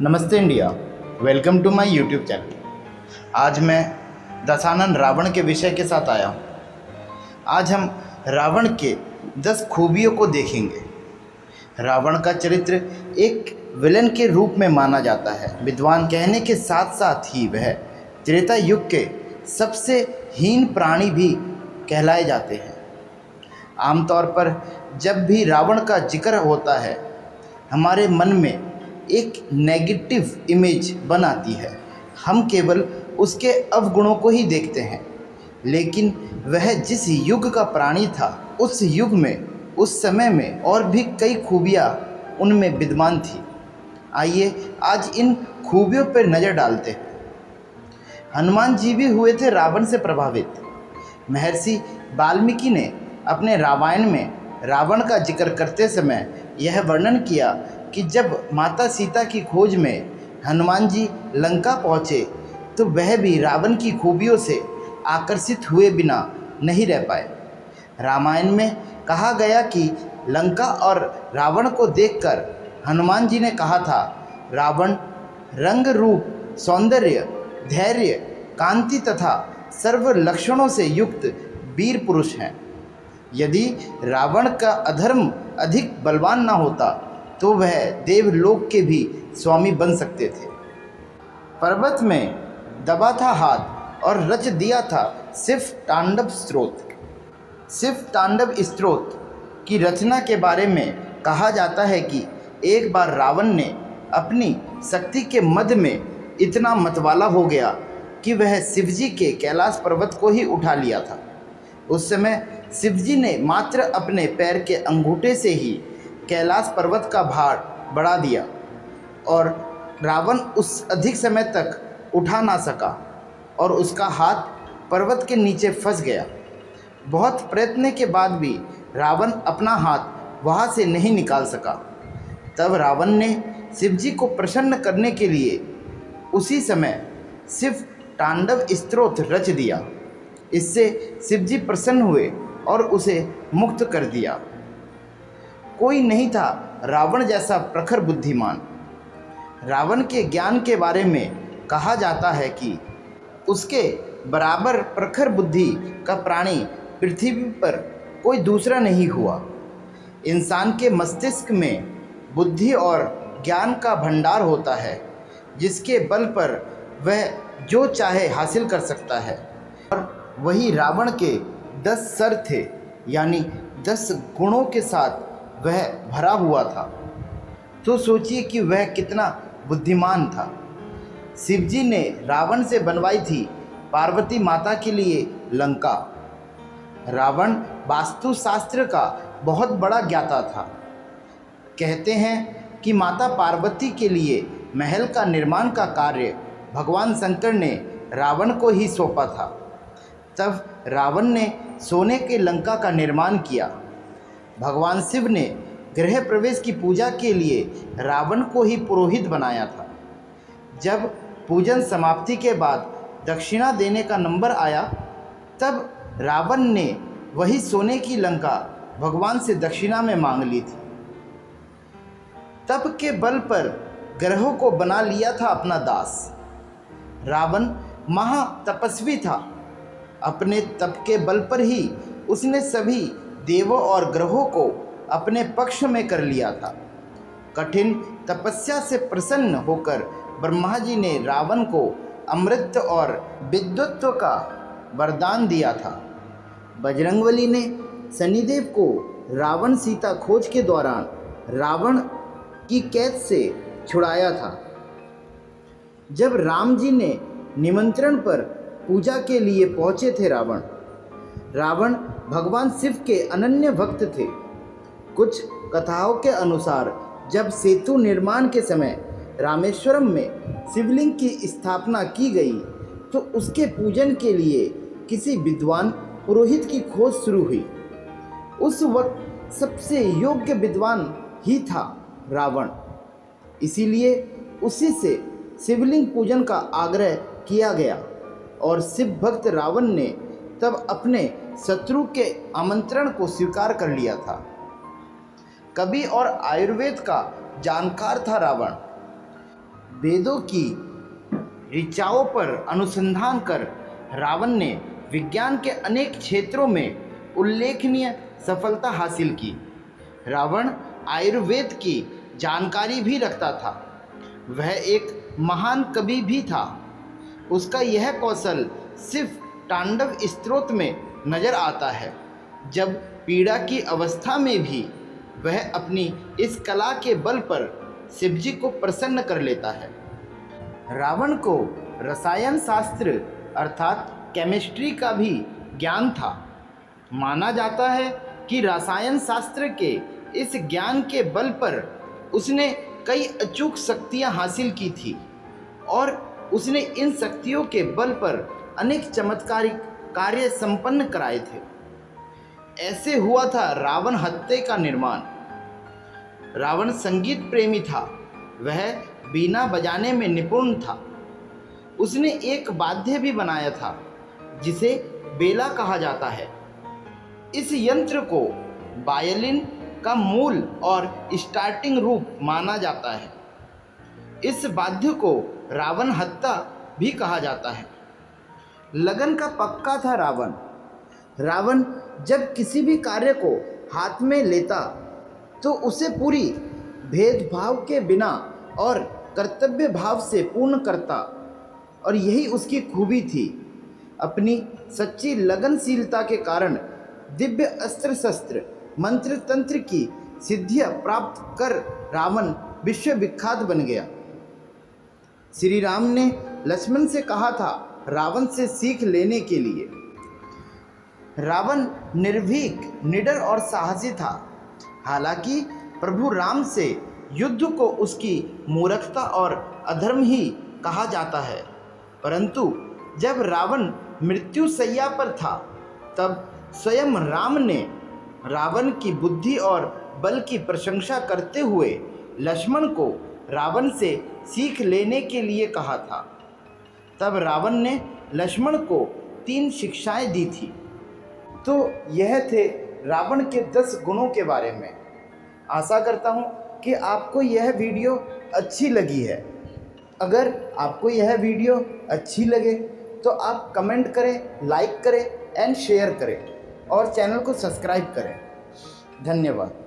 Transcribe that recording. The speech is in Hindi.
नमस्ते India. Welcome to my YouTube channel. आज मैं दशानन रावण के विषय के साथ आया हूँ। आज हम रावण के 10 खूबियों को देखेंगे। रावण का चरित्र एक विलन के रूप में माना जाता है। विद्वान कहने के साथ साथ ही वह त्रेता युग के सबसे हीन प्राणी भी कहलाए जाते हैं। आमतौर पर जब भी रावण का जिक्र होता है, हमारे मन में एक नेगेटिव इमेज बन आती है। हम केवल उसके अवगुणों को ही देखते हैं, लेकिन वह जिस युग का प्राणी था, उस युग में, उस समय में और भी कई खूबियाँ उनमें विद्यमान थी। आइए आज इन खूबियों पर नज़र डालते हैं। हनुमान जी भी हुए थे रावण से प्रभावित। महर्षि वाल्मीकि ने अपने रामायण में रावण का जिक्र करते समय यह वर्णन किया कि जब माता सीता की खोज में हनुमान जी लंका पहुँचे तो वह भी रावण की खूबियों से आकर्षित हुए बिना नहीं रह पाए। रामायण में कहा गया कि लंका और रावण को देखकर हनुमान जी ने कहा था, रावण रंग रूप सौंदर्य धैर्य कांति तथा सर्व लक्षणों से युक्त वीर पुरुष हैं। यदि रावण का अधर्म अधिक बलवान न होता तो वह देवलोक के भी स्वामी बन सकते थे। पर्वत में दबा था हाथ और रच दिया था सिर्फ तांडव स्त्रोत। सिर्फ तांडव स्त्रोत की रचना के बारे में कहा जाता है कि एक बार रावण ने अपनी शक्ति के मद में इतना मतवाला हो गया कि वह शिवजी के कैलाश पर्वत को ही उठा लिया था। उस समय शिवजी ने मात्र अपने पैर के अंगूठे से ही कैलाश पर्वत का भार बढ़ा दिया और रावण उस अधिक समय तक उठा ना सका और उसका हाथ पर्वत के नीचे फंस गया। बहुत प्रयत्न के बाद भी रावण अपना हाथ वहाँ से नहीं निकाल सका। तब रावण ने शिवजी को प्रसन्न करने के लिए उसी समय सिर्फ तांडव स्तोत्र रच दिया। इससे शिवजी प्रसन्न हुए और उसे मुक्त कर दिया। कोई नहीं था रावण जैसा प्रखर बुद्धिमान। रावण के ज्ञान के बारे में कहा जाता है कि उसके बराबर प्रखर बुद्धि का प्राणी पृथ्वी पर कोई दूसरा नहीं हुआ। इंसान के मस्तिष्क में बुद्धि और ज्ञान का भंडार होता है, जिसके बल पर वह जो चाहे हासिल कर सकता है। और वही रावण के 10 सर थे, यानी 10 गुणों के साथ वह भरा हुआ था। तो सोचिए कि वह कितना बुद्धिमान था। शिवजी ने रावण से बनवाई थी पार्वती माता के लिए लंका। रावण वास्तुशास्त्र का बहुत बड़ा ज्ञाता था। कहते हैं कि माता पार्वती के लिए महल का निर्माण का कार्य भगवान शंकर ने रावण को ही सौंपा था। तब रावण ने सोने के लंका का निर्माण किया। भगवान शिव ने गृह प्रवेश की पूजा के लिए रावण को ही पुरोहित बनाया था। जब पूजन समाप्ति के बाद दक्षिणा देने का नंबर आया, तब रावण ने वही सोने की लंका भगवान से दक्षिणा में मांग ली थी। तप के बल पर ग्रहों को बना लिया था अपना दास। रावण महा तपस्वी था। अपने तप के बल पर ही उसने सभी देवों और ग्रहों को अपने पक्ष में कर लिया था। कठिन तपस्या से प्रसन्न होकर ब्रह्मा जी ने रावण को अमृत और विद्वत्व का वरदान दिया था। बजरंगबली ने शनिदेव को रावण सीता खोज के दौरान रावण की कैद से छुड़ाया था। जब राम जी ने निमंत्रण पर पूजा के लिए पहुँचे थे रावण भगवान शिव के अनन्य भक्त थे। कुछ कथाओं के अनुसार जब सेतु निर्माण के समय रामेश्वरम में शिवलिंग की स्थापना की गई तो उसके पूजन के लिए किसी विद्वान पुरोहित की खोज शुरू हुई। उस वक्त सबसे योग्य विद्वान ही था रावण। इसीलिए उसी से शिवलिंग पूजन का आग्रह किया गया और शिव भक्त रावण ने तब अपने शत्रु के आमंत्रण को स्वीकार कर लिया था। कवि और आयुर्वेद का जानकार था रावण। वेदों की ऋचाओं पर अनुसंधान कर रावण ने विज्ञान के अनेक क्षेत्रों में उल्लेखनीय सफलता हासिल की। रावण आयुर्वेद की जानकारी भी रखता था। वह एक महान कवि भी था। उसका यह कौशल सिर्फ तांडव स्तोत्र में नजर आता है। जब पीड़ा की अवस्था में भी वह अपनी इस कला के बल पर शिवजी को प्रसन्न कर लेता है। रावण को रसायन शास्त्र अर्थात केमिस्ट्री का भी ज्ञान था। माना जाता है कि रसायन शास्त्र के इस ज्ञान के बल पर उसने कई अचूक शक्तियां हासिल की थी और उसने इन शक्तियों के बल पर अनेक चमत्कारिक कार्य संपन्न कराए थे। ऐसे हुआ था रावण हत्या का निर्माण। रावण संगीत प्रेमी था। वह बीना बजाने में निपुण था। उसने एक वाद्य भी बनाया था जिसे बेला कहा जाता है। इस यंत्र को वायलिन का मूल और स्टार्टिंग रूप माना जाता है। इस वाद्य को रावण हत्ता भी कहा जाता है। लगन का पक्का था रावण। रावण जब किसी भी कार्य को हाथ में लेता तो उसे पूरी भेदभाव के बिना और कर्तव्य भाव से पूर्ण करता, और यही उसकी खूबी थी। अपनी सच्ची लगनशीलता के कारण दिव्य अस्त्र शस्त्र मंत्र तंत्र की सिद्धियां प्राप्त कर रावण विश्व विख्यात बन गया। श्री राम ने लक्ष्मण से कहा था रावण से सीख लेने के लिए। रावण निर्भीक, निडर और साहसी था। हालांकि प्रभु राम से युद्ध को उसकी मूर्खता और अधर्म ही कहा जाता है, परंतु जब रावण मृत्यु शैया पर था तब स्वयं राम ने रावण की बुद्धि और बल की प्रशंसा करते हुए लक्ष्मण को रावण से सीख लेने के लिए कहा था। तब रावण ने लक्ष्मण को 3 शिक्षाएं दी थी। तो यह थे रावण के 10 गुणों के बारे में। आशा करता हूँ कि आपको यह वीडियो अच्छी लगी है। अगर आपको यह वीडियो अच्छी लगे तो आप कमेंट करें, लाइक करें एंड शेयर करें और चैनल को सब्सक्राइब करें। धन्यवाद।